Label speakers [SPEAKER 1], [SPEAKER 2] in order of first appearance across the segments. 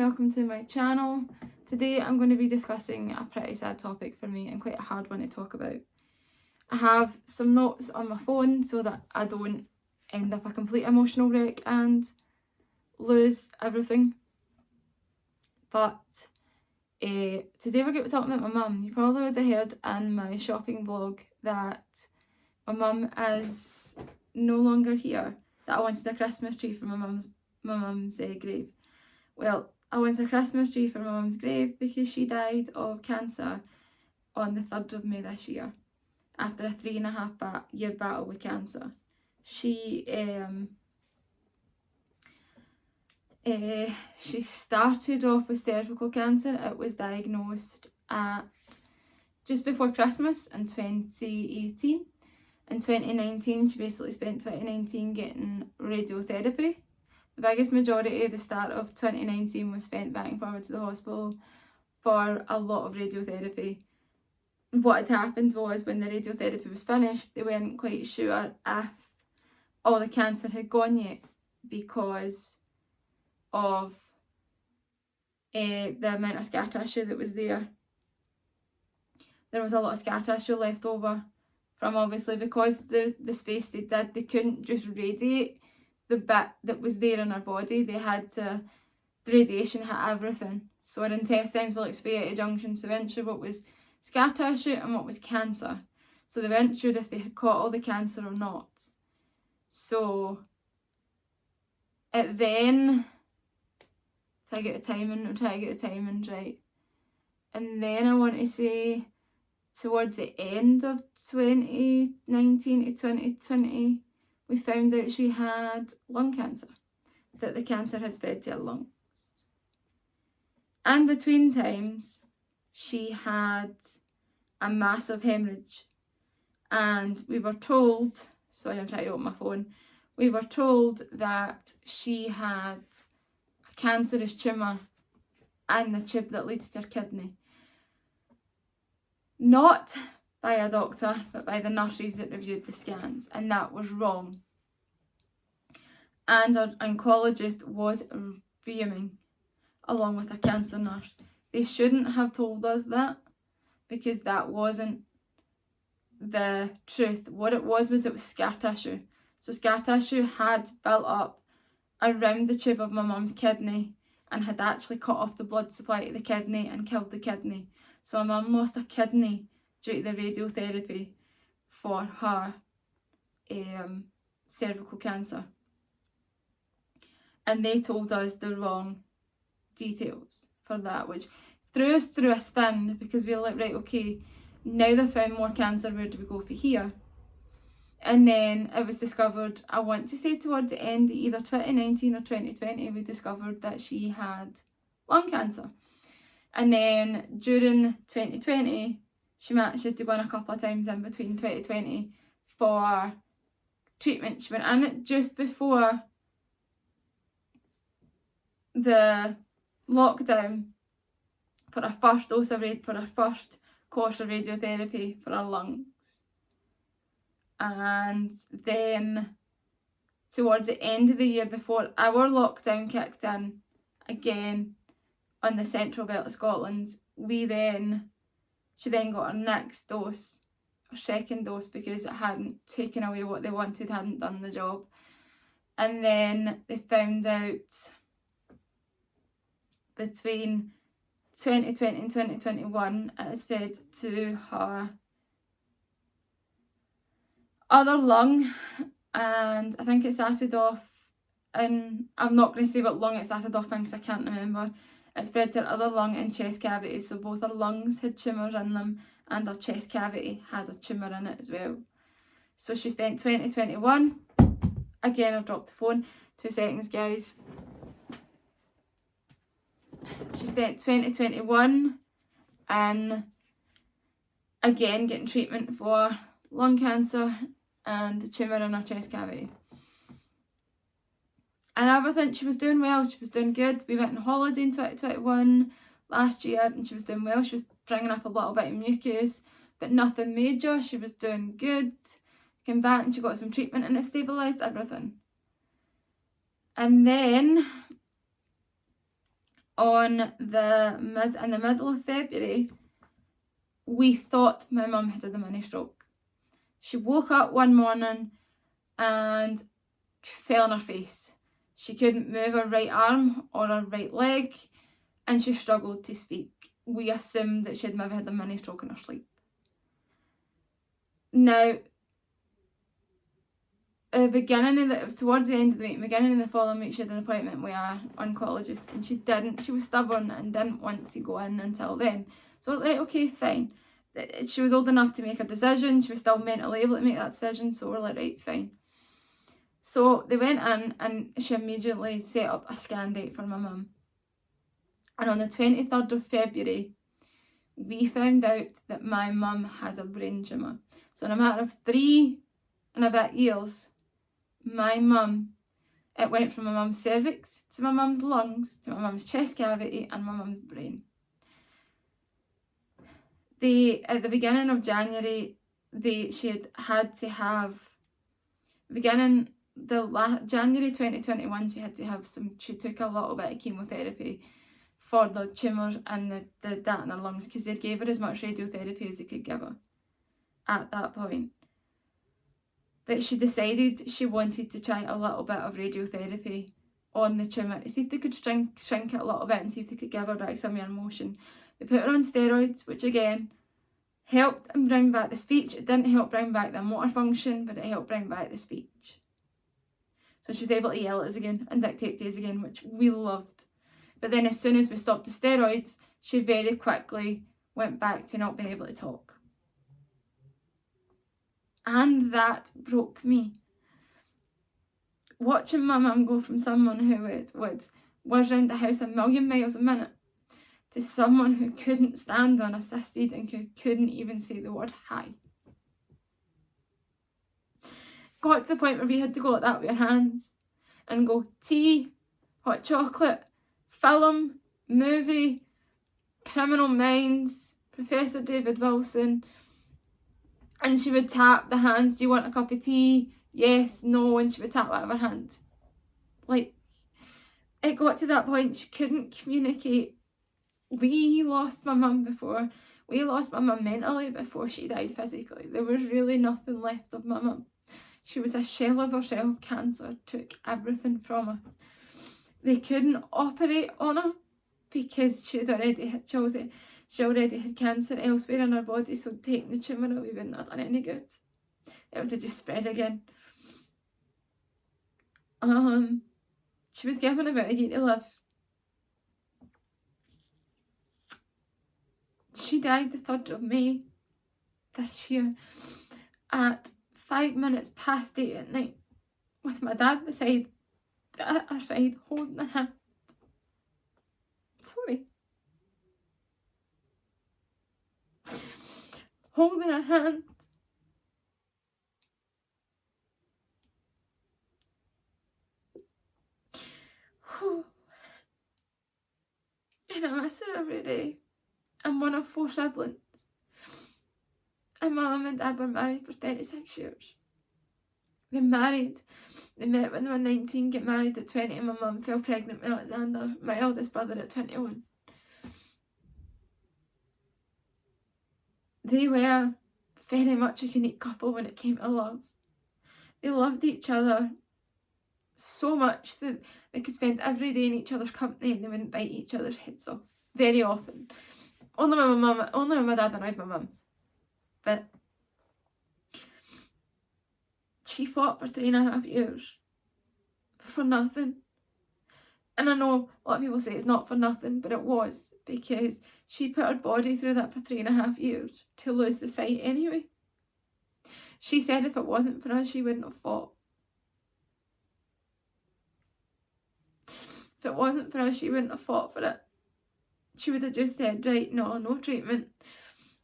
[SPEAKER 1] welcome to my channel. Today I'm going to be discussing a pretty sad topic for me and quite a hard one to talk about. I have some notes on my phone so that I don't end up a complete emotional wreck and lose everything. But today we're going to be talking about my mum. You probably would have heard in my shopping vlog that my mum is no longer here, that I wanted a Christmas tree for my mum's grave. Well, I wanted a Christmas tree for my mum's grave because she died of cancer on the 3rd of May this year after a 3.5 year battle with cancer. She started off with cervical cancer. It was diagnosed at just before Christmas in 2018. In 2019, she basically spent 2019 getting radiotherapy. The biggest majority of the start of 2019 was spent back and forward to the hospital for a lot of radiotherapy. What had happened was when the radiotherapy was finished, they weren't quite sure if all the cancer had gone yet because of the amount of scar tissue that was there. There was a lot of scar tissue left over from, obviously, because the space they did, they couldn't just radiate the bit that was there in our body. They had to, the radiation hit everything. So our intestines were like spaghetti junctions. So they weren't sure what was scar tissue and what was cancer. So they weren't sure if they had caught all the cancer or not. So it then, try to get the timing right. And then I want to say towards the end of 2019 to 2020, we found out she had lung cancer, that the cancer had spread to her lungs. And between times, she had a massive hemorrhage. And we were told, sorry I'm trying to open my phone, we were told that she had a cancerous tumour in the tube that leads to her kidney. Not by a doctor, but by the nurses that reviewed the scans, and that was wrong. And our oncologist was fuming, along with our cancer nurse. They shouldn't have told us that, because that wasn't the truth. What it was scar tissue. So scar tissue had built up around the tube of my mum's kidney and had actually cut off the blood supply to the kidney and killed the kidney. So my mum lost a kidney due to the radiotherapy for her cervical cancer. And they told us the wrong details for that, which threw us through a spin, because we were like, right, okay, now they've found more cancer, where do we go for here? And then it was discovered, I want to say towards the end of either 2019 or 2020, we discovered that she had lung cancer. And then during 2020, she managed to go in a couple of times in between 2020 for treatment. She went in just before the lockdown for her first course of radiotherapy for her lungs. And then towards the end of the year, before our lockdown kicked in again on the central belt of Scotland, she then got her next dose, her second dose, because it hadn't taken away what they wanted, hadn't done the job. And then they found out between 2020 and 2021 it had spread to her other lung, and I think it started off in, I'm not going to say what lung it started off in because I can't remember. It spread to her other lung and chest cavity, so both her lungs had tumours in them and her chest cavity had a tumour in it as well. So she spent 2021, again I've dropped the phone, 2 seconds guys. She spent 2021 and again getting treatment for lung cancer and the tumour in her chest cavity. And everything, she was doing well, she was doing good. We went on holiday in 2021 last year and she was doing well. She was bringing up a little bit of mucus, but nothing major. She was doing good. Came back and she got some treatment and it stabilised everything. And then in the middle of February, we thought my mum had had a mini stroke. She woke up one morning and fell on her face. She couldn't move her right arm or her right leg, and she struggled to speak. We assumed that she'd maybe had a mini stroke in her sleep. Now, it was towards the end of the week, beginning of the following week, she had an appointment with an oncologist, and she was stubborn and didn't want to go in until then. So like, okay, fine. She was old enough to make a decision, she was still mentally able to make that decision, so we're like, right, fine. So they went in and she immediately set up a scan date for my mum. And on the 23rd of February, we found out that my mum had a brain tumour. So in a matter of 3 and a bit years, it went from my mum's cervix to my mum's lungs to my mum's chest cavity and my mum's brain. At the beginning of January, January 2021, she took a little bit of chemotherapy for the tumours and that in her lungs, because they gave her as much radiotherapy as they could give her at that point. But she decided she wanted to try a little bit of radiotherapy on the tumour to see if they could shrink it a little bit and see if they could give her back some of her motion. They put her on steroids, which again helped and bring back the speech. It didn't help bring back the motor function, but it helped bring back the speech. So she was able to yell at us again and dictate to us again, which we loved. But then as soon as we stopped the steroids, she very quickly went back to not being able to talk. And that broke me. Watching my mum go from someone who would whiz around the house a million miles a minute to someone who couldn't stand unassisted and who couldn't even say the word hi. Got to the point where we had to go like that with our hands and go tea, hot chocolate, film, movie, Criminal Minds, Professor David Wilson, and she would tap the hands, do you want a cup of tea? Yes, no, and she would tap whatever hand. Like, it got to that point she couldn't communicate. We lost my mum mentally before she died physically. There was really nothing left of my mum. She was a shell of herself. Cancer took everything from her. They couldn't operate on her because she already had cancer elsewhere in her body, so taking the tumour away wouldn't have done any good. It would have just spread again. She was given about a year to live. She died the 3rd of May this year at 5 minutes past 8 at night, with my dad beside her side holding her hand. Sorry. Holding her hand. And I miss her every day. I'm one of 4 siblings. And my mum and dad were married for 36 years. They met when they were 19, get married at 20, and my mum fell pregnant with Alexander, my eldest brother, at 21. They were very much a unique couple when it came to love. They loved each other so much that they could spend every day in each other's company and they wouldn't bite each other's heads off. Very often. Only when my dad annoyed my mum. But she fought for 3.5 years for nothing. And I know a lot of people say it's not for nothing, but it was, because she put her body through that for 3.5 years to lose the fight anyway. She said if it wasn't for us, she wouldn't have fought. If it wasn't for us, she wouldn't have fought for it. She would have just said, right, no treatment.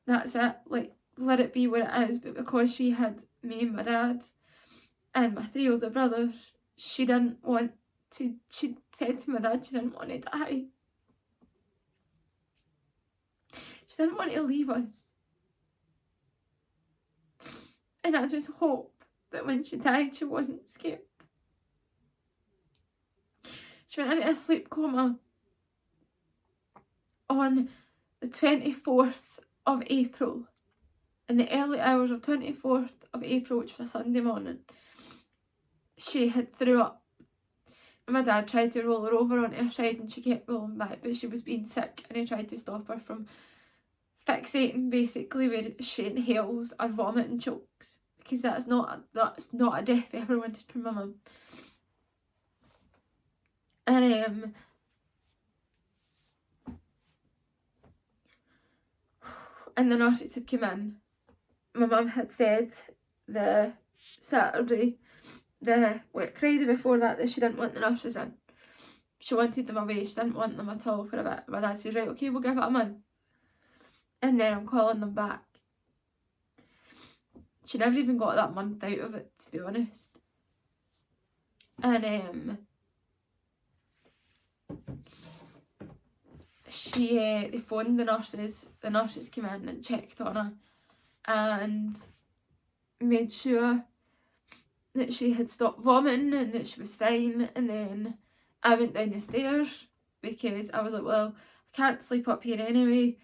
[SPEAKER 1] That's it. Like, let it be what it is. But because she had me and my dad and my 3 older brothers, she didn't want to, she said to my dad she didn't want to die. She didn't want to leave us. And I just hope that when she died, she wasn't scared. She went into a sleep coma on the 24th of April, in the early hours of 24th of April, which was a Sunday morning, she had threw up. And my dad tried to roll her over onto her side and she kept rolling back, but she was being sick and he tried to stop her from fixating basically where she inhales or vomit and chokes, because that's not a death we ever wanted for my mum. And and the nurses had come in. My mum had said the Friday before that she didn't want the nurses in. She wanted them away, she didn't want them at all for a bit. My dad says, right, okay, we'll give it a month. And then I'm calling them back. She never even got that month out of it, to be honest. And they phoned the nurses came in and checked on her and made sure that she had stopped vomiting and that she was fine. And then I went down the stairs because I was like, well, I can't sleep up here anyway,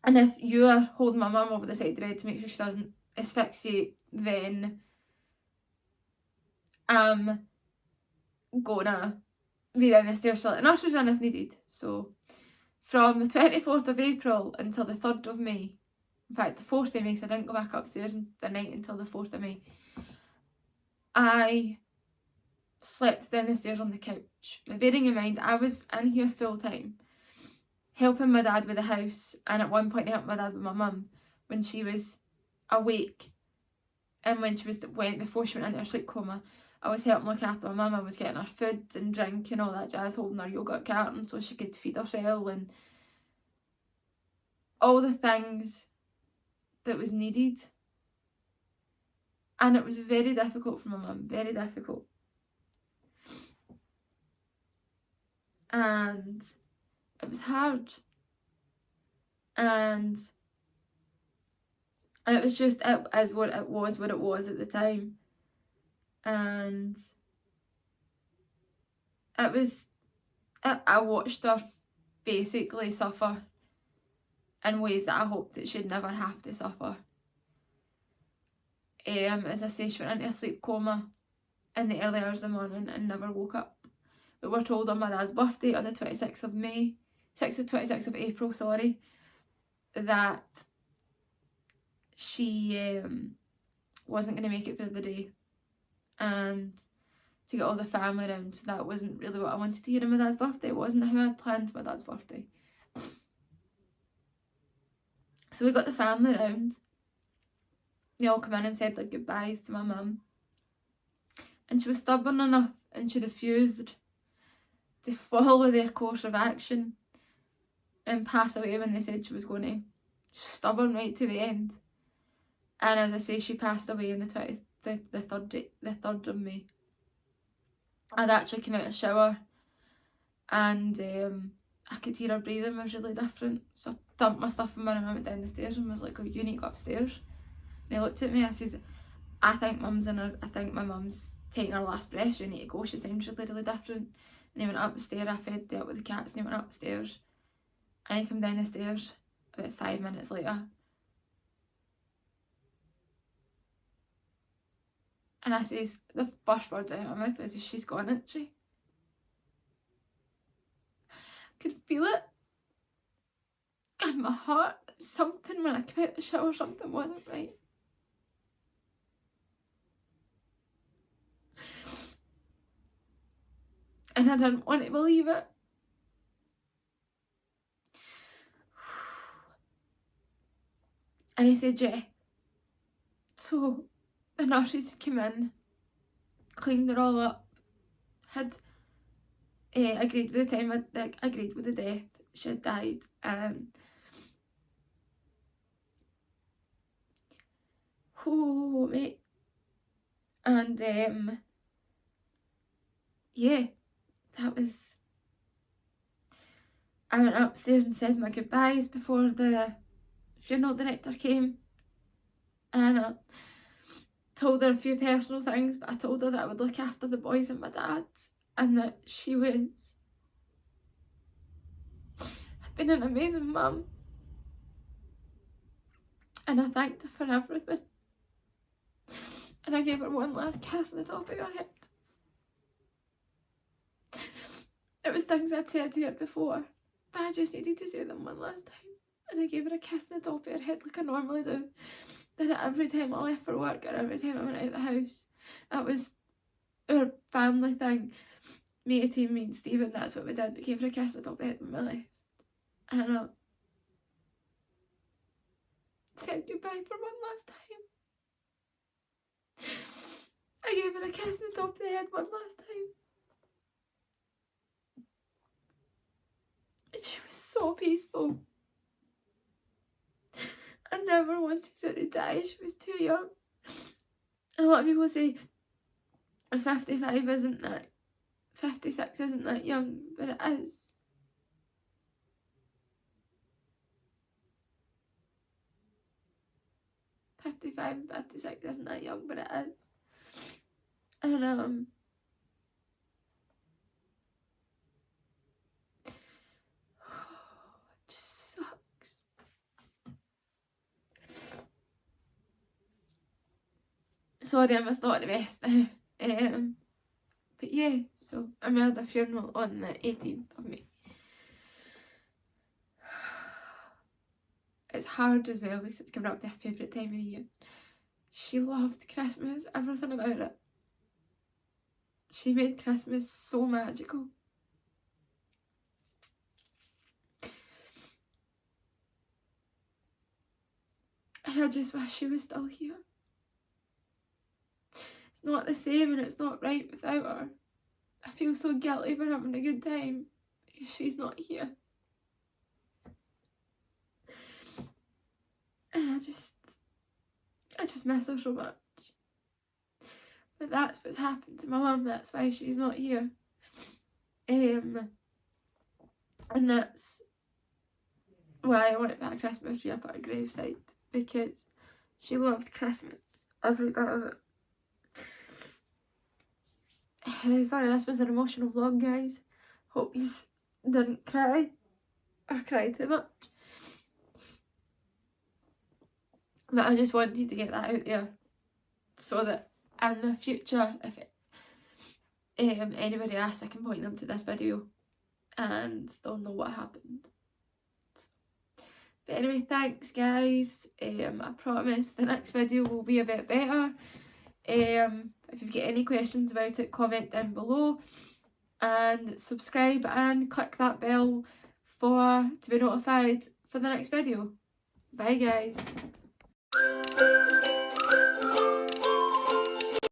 [SPEAKER 1] and if you are holding my mum over the side of the bed to make sure she doesn't asphyxiate, then I'm gonna be down the stairs to let the nurses in if needed. So from the 24th of April until the 3rd of May, in fact the 4th of May, so I didn't go back upstairs the night until the 4th of May, I slept down the stairs on the couch. Now bearing in mind I was in here full time helping my dad with the house, and at one point I helped my dad with my mum when she was awake, and before she went into her sleep coma, I was helping look after my mum. I was getting her food and drink and all that jazz, holding her yogurt carton so she could feed herself and all the things that was needed. And it was very difficult for my mum, very difficult. And it was hard. And it was just, it is what it was at the time. And I watched her basically suffer in ways that I hoped that she'd never have to suffer. As I say, she went into a sleep coma in the early hours of the morning and never woke up. We were told on my dad's birthday on the 26th of April, that she wasn't going to make it through the day, and to get all the family around. So that wasn't really what I wanted to hear on my dad's birthday. It wasn't how I had planned my dad's birthday. So we got the family around. They all come in and said like goodbyes to my mum. And she was stubborn enough and she refused to follow their course of action and pass away when they said she was going to. She was stubborn right to the end. And as I say, she passed away on the 3rd of May. I'd actually come out of the shower and I could hear her breathing was really different. So I dumped my stuff in my room and went down the stairs and was like, oh, you need to go upstairs. And he looked at me, I says, I think my mum's taking her last breath, you need to go, she sounds really, really different. And he went upstairs, I fed out with the cats, and he went upstairs. And he came down the stairs about 5 minutes later. And I says, the first words out of my mouth was, she's gone, isn't she? I could feel it in my heart. Something, when I came out of the shower, something wasn't right. And I didn't want to believe it. And he said, yeah. So the nurses had come in, cleaned her all up, had agreed with the time, agreed with the death, she had died. Oh, mate. And yeah, that was, I went upstairs and said my goodbyes before the funeral director came, and I told her a few personal things, but I told her that I would look after the boys and my dad, and that she was been an amazing mum, and I thanked her for everything, and I gave her one last kiss on the top of her head. It was things I'd said to her before, but I just needed to say them one last time, and I gave her a kiss on the top of her head like I normally do. Did it every time I left for work or every time I went out of the house. That was our family thing. Me, team, me and Stephen, that's what we did. We gave her a kiss on the top of the head when we left. And I said goodbye for one last time. I gave her a kiss on the top of the head one last time. And she was so peaceful. I never wanted her to die. She was too young. And a lot of people say 55 isn't that, 56 isn't that young, but it is. "55 and 56 isn't that young, but it is." And it just sucks. Sorry, I must not the best now. But yeah, so I'm at a funeral on the 18th of May. It's hard as well because it's coming up to her favourite time of the year. She loved Christmas, everything about it. She made Christmas so magical. And I just wish she was still here. It's not the same and it's not right without her. I feel so guilty for having a good time because she's not here. And I just miss her so much. But that's what's happened to my mum, that's why she's not here. And that's why I want to put a Christmas tree up at her gravesite, because she loved Christmas, every bit of it. Sorry, this was an emotional vlog, guys. Hope you didn't cry or cry too much. But I just wanted to get that out there so that in the future, if anybody asks, I can point them to this video and they'll know what happened. But anyway, thanks guys. I promise the next video will be a bit better. If you've got any questions about it, comment down below and subscribe and click that bell to be notified for the next video. Bye guys.